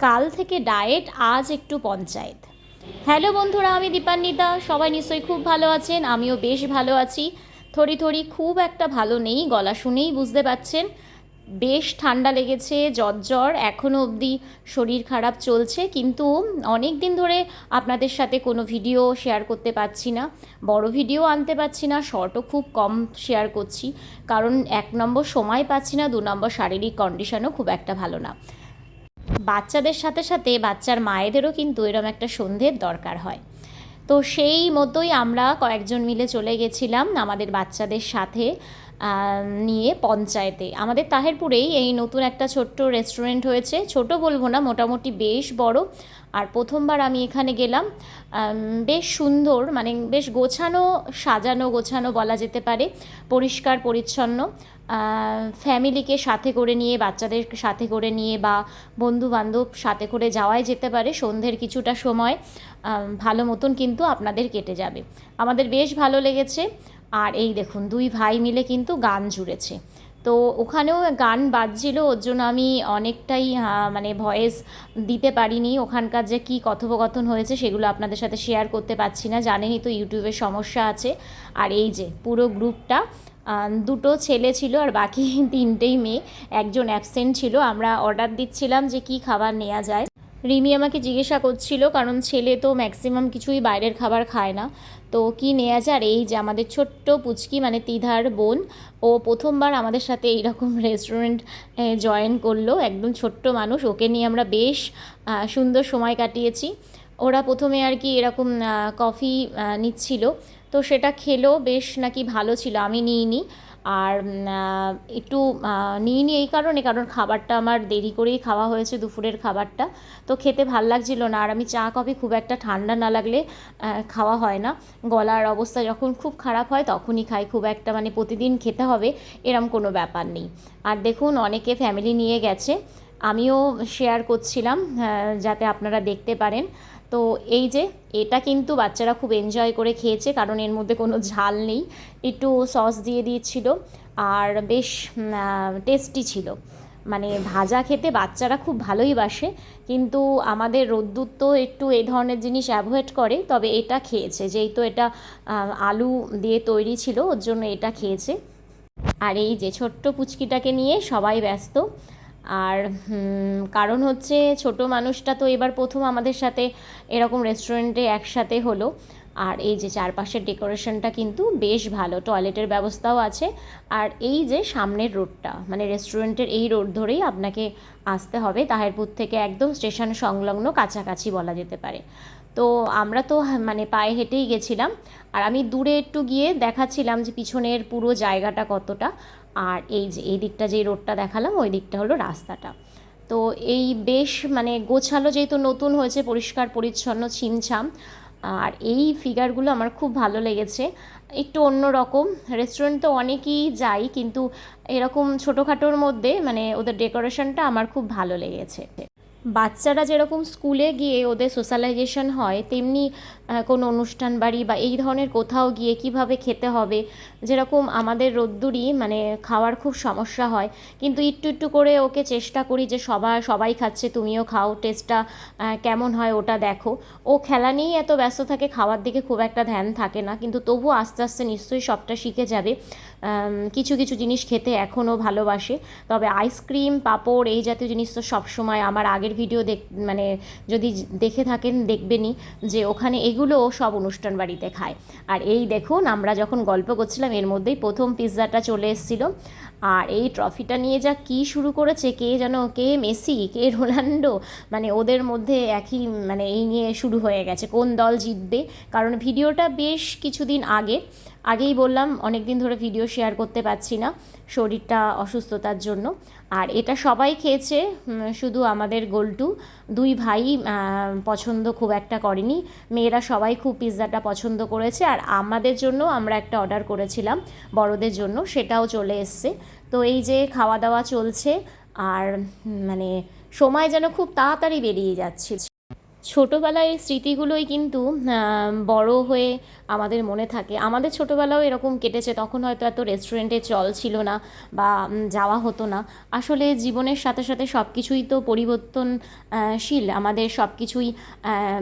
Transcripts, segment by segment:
কাল থেকে ডায়েট, আজ একটু পঞ্চায়েত। হ্যালো বন্ধুরা, আমি দীপান্বিতা। সবাই নিশ্চয়ই খুব ভালো আছেন, আমিও বেশ ভালো আছি। থরি থরি খুব একটা ভালো নেই, গলা শুনেই বুঝতে পারছেন। বেশ ঠান্ডা লেগেছে, জ্বর এখনও অবধি শরীর খারাপ চলছে, কিন্তু অনেক দিন ধরে আপনাদের সাথে কোনো ভিডিও শেয়ার করতে পারছি না, বড় ভিডিও আনতে পারছি না, শর্টও খুব কম শেয়ার করছি। কারণ 1 নম্বর সময় পাচ্ছি না, 2 নম্বর শারীরিক কন্ডিশনও খুব একটা ভালো না। বাচ্চাদের সাথে সাথে বাচ্চার মায়েদেরও কিন্তু এরম একটা সন্ধ্যের দরকার হয়। তো সেই মতোই আমরা কয়েকজন মিলে চলে গেছিলাম আমাদের বাচ্চাদের সাথে নিয়ে পঞ্চায়েতে। আমাদের তাহেরপুরেই এই নতুন একটা ছোট্ট রেস্টুরেন্ট হয়েছে, ছোট বলবো না, মোটামুটি বেশ বড়। আর প্রথমবার আমি এখানে গেলাম। বেশ সুন্দর, মানে বেশ গোছানো, সাজানো গোছানো বলা যেতে পারে, পরিষ্কার পরিচ্ছন্ন। ফ্যামিলিকে সাথে করে নিয়ে, বাচ্চাদের সাথে করে নিয়ে বা বন্ধু বান্ধব সাথে করে যাওয়াই যেতে পারে। সন্ধ্যের কিছুটা সময় ভালো মতন কিন্তু আপনাদের কেটে যাবে। আমাদের বেশ ভালো লেগেছে। আর এই দেখুন, 2 ভাই মিলে কিন্তু গান জুড়েছে। তো ওখানেও গান বাজছিল, ওর জন্য আমি অনেকটাই মানে ভয়েস দিতে পারিনি। ওখানকার যে কী কথোপকথন হয়েছে সেগুলো আপনাদের সাথে শেয়ার করতে পারছি না, জানেনই তো ইউটিউবের সমস্যা আছে। আর এই যে পুরো গ্রুপটা, 2টো ছেলে ছিল আর বাকি 3টেই মেয়ে। একজন অ্যাবসেন্ট ছিল। আমরা অর্ডার দিচ্ছিলাম যে কী খাবার নেওয়া যায়। রিমি আমাকে জিজ্ঞাসা করছিল, কারণ ছেলে তো ম্যাক্সিমাম কিছুই বাইরের খাবার খায় না, তো কী নেওয়া যায়। আর এই যে আমাদের ছোট্ট পুচকি, মানে তিধার বোন, ও প্রথমবার আমাদের সাথে এইরকম রেস্টুরেন্ট জয়েন করলো। একদম ছোট্ট মানুষ, ওকে নিয়ে আমরা বেশ সুন্দর সময় কাটিয়েছি। ওরা প্রথমে আর কি এরকম কফি নিচ্ছিল, তো সেটা খেলো, বেশ নাকি ভালো ছিল। আমি নিইনি। আর একটু নিইনি এই কারণে, কারণ খাবারটা আমার দেরি করেই খাওয়া হয়েছে, দুপুরের খাবারটা, তো খেতে ভাল লাগছিল না। আর আমি চা কফি খুব একটা ঠান্ডা না লাগলে খাওয়া হয় না। গলার অবস্থা যখন খুব খারাপ হয় তখনই খাই, খুব একটা মানে প্রতিদিন খেতে হবে এরম কোনো ব্যাপার নেই। আর দেখুন, অনেকে ফ্যামিলি নিয়ে গেছে, আমিও শেয়ার করছিলাম যাতে আপনারা দেখতে পারেন। তো এই যে এটা কিন্তু বাচ্চারা খুব এনজয় করে খেয়েছে, কারণ এর মধ্যে কোনো ঝাল নেই, একটু সস দিয়ে দিয়েছিল আর বেশ টেস্টি ছিল। মানে ভাজা খেতে বাচ্চারা খুব ভালোই বাসে, কিন্তু আমাদের রোদ্দুর তো একটু এই ধরনের জিনিস অ্যাভয়েড করে, তবে এটা খেয়েছে, যেহেতু এটা আলু দিয়ে তৈরি ছিল, ওর জন্য এটা খেয়েছে। আর এই যে ছোট্ট পুচকিটাকে নিয়ে সবাই ব্যস্ত। আর কারণ হচ্ছে ছোট মানুষটা তো এবার প্রথম আমাদের সাথে এরকম রেস্টুরেন্টে একসাথে হলো। আর এই যে চারপাশের ডেকোরেশনটা কিন্তু বেশ ভালো, টয়লেটের ব্যবস্থাও আছে। আর এই যে সামনের রোডটা, মানে রেস্টুরেন্টের এই রোড ধরেই আপনাকে আসতে হবে, তাহেরপুর থেকে একদম স্টেশন সংলগ্ন কাছাকাছি বলা যেতে পারে। তো আমরা তো মানে পায়ে হেঁটেই গেছিলাম। আর আমি দূরে একটু গিয়ে দেখাচ্ছিলাম যে পিছনের পুরো জায়গাটা কতটা। আর এই যে এই দিকটা, যে রোডটা দেখালাম, ওই দিকটা হলো রাস্তাটা। তো এই বেশ মানে গোছালো, যেহেতু নতুন হয়েছে, পরিষ্কার পরিচ্ছন্ন, ছিমছাম। আর এই ফিগারগুলো আমার খুব ভালো লেগেছে, একটু অন্য রকম। রেস্টুরেন্ট তো অনেকেই যাই, কিন্তু এরকম ছোটোখাটোর মধ্যে মানে ওদের ডেকোরেশনটা আমার খুব ভালো লেগেছে। বাচ্চারা যেরকম স্কুলে গিয়ে ওদের সোশ্যালাইজেশন হয়, তেমনি কোনো অনুষ্ঠান বাড়ি বা এই ধরনের কোথাও গিয়ে কিভাবে খেতে হবে, যেরকম আমাদের রোদ্দুরই মানে খাওয়ার খুব সমস্যা হয়, কিন্তু একটু একটু করে ওকে চেষ্টা করি যে সবাই খাচ্ছে, তুমিও খাও, টেস্টটা কেমন হয় ওটা দেখো। ও খেলা নিয়েই এত ব্যস্ত থাকে, খাওয়ার দিকে খুব একটা ধ্যান থাকে না, কিন্তু তবুও আস্তে আস্তে নিশ্চয়ই সবটা শিখে যাবে। কিছু কিছু জিনিস খেতে এখনও ভালোবাসে। তবে আইসক্রিম, পাঁপড়, এই জাতীয় জিনিস তো সবসময়, আমার আগের ভিডিও মানে যদি দেখে থাকেন দেখবেনই যে ওখানে এগুলো সব অনুষ্ঠান বাড়িতে খায়। আর এই দেখুন, আমরা যখন গল্প করছিলাম এর মধ্যেই প্রথম পিৎজাটা চলে এসেছিল। আর এই ট্রফিটা নিয়ে যা কী শুরু করেছে, কে যেন, কে মেসি, কে রোনাল্ডো, মানে ওদের মধ্যে একই, মানে এই নিয়ে শুরু হয়ে গেছে কোন দল জিতবে। কারণ ভিডিওটা বেশ কিছুদিন আগেই বললাম, অনেক দিন ধরে ভিডিও শেয়ার করতে পারছি না শরীরটা অসুস্থতার জন্য। আর এটা সবাই খেয়েছে, শুধু আমাদের গোল্টু, 2 ভাই পছন্দ খুব একটা করেনি। মেয়েরা সবাই খুব পিৎজাটা পছন্দ করেছে। আর আমাদের জন্য আমরা একটা অর্ডার করেছিলাম বড়দের জন্য, সেটাও চলে এসছে। তো এই যে খাওয়া দাওয়া চলছে। আর মানে সময় যেন খুব তাড়াতাড়ি বেরিয়ে যাচ্ছে। ছোটোবেলার এই স্মৃতিগুলোই কিন্তু বড় হয়ে আমাদের মনে থাকে। আমাদের ছোটোবেলাও এরকম কেটেছে, তখন হয়তো এত রেস্টুরেন্টে চল ছিল না বা যাওয়া হতো না। আসলে জীবনের সাথে সাথে সব কিছুই তো পরিবর্তনশীল, আমাদের সব কিছুই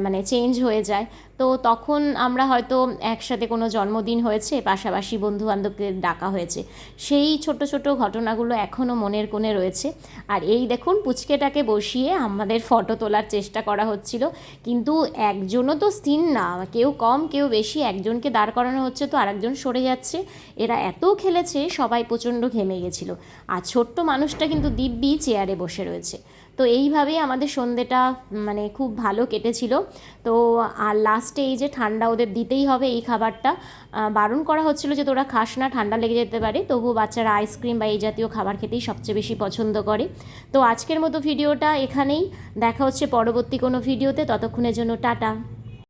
মানে চেঞ্জ হয়ে যায়। তো তখন আমরা হয়তো একসাথে কোনো জন্মদিন হয়েছে, পাশাপাশি বন্ধুবান্ধবদের ডাকা হয়েছে, সেই ছোট ছোট ঘটনাগুলো এখনও মনের কোণে রয়েছে। আর এই দেখুন পুচকেটাকে বসিয়ে আমাদের ফটো তোলার চেষ্টা করা হচ্ছিল, কিন্তু একজনও তো স্থির না, কেউ কম কেউ বেশি, একজনকে দাঁড় করানো হচ্ছে তো আরেকজন সরে যাচ্ছে। এরা এত খেলেছে সবাই প্রচণ্ড ঘেমে গেছিলো, আর ছোট্ট মানুষটা কিন্তু দিব্যি চেয়ারে বসে রয়েছে। তো এইভাবেই আমাদের সন্ধেটা মানে খুব ভালো কেটেছিল। তো আর লাস্টে এই যে ঠান্ডা ওদের দিতেই হবে এই খাবারটা, বারণ করা হচ্ছিল যে তোরা খাস না, ঠান্ডা লেগে যেতে পারে, তবুও বাচ্চারা আইসক্রিম বা এই জাতীয় খাবার খেতেই সবচেয়ে বেশি পছন্দ করে। তো আজকের মতো ভিডিওটা এখানেই, দেখা হচ্ছে পরবর্তী কোনো ভিডিওতে, ততক্ষণের জন্য টাটা।